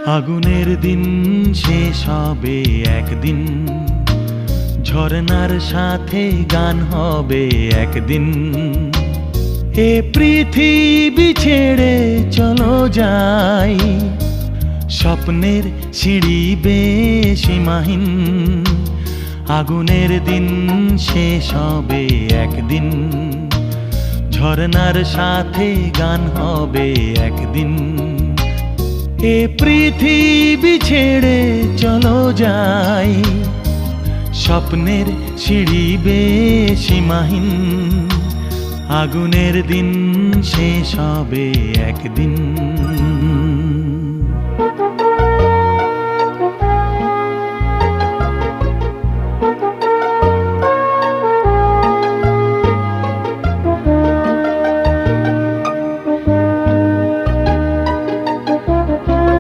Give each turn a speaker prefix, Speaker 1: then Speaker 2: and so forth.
Speaker 1: আগুনের দিন শেষ হবে একদিন, ঝরনার সাথে গান হবে একদিন। এ পৃথিবী ছেড়ে চলো যাই, স্বপ্নের সিঁড়ি বেয়ে সীমাহীন। আগুনের দিন শেষ হবে একদিন, ঝরনার সাথে গান হবে একদিন। এ পৃথিবী ছেড়ে চলো যাই, স্বপ্নের সিঁড়ি বেয়ে সীমাহীন। আগুনের দিন শেষ হবে একদিন।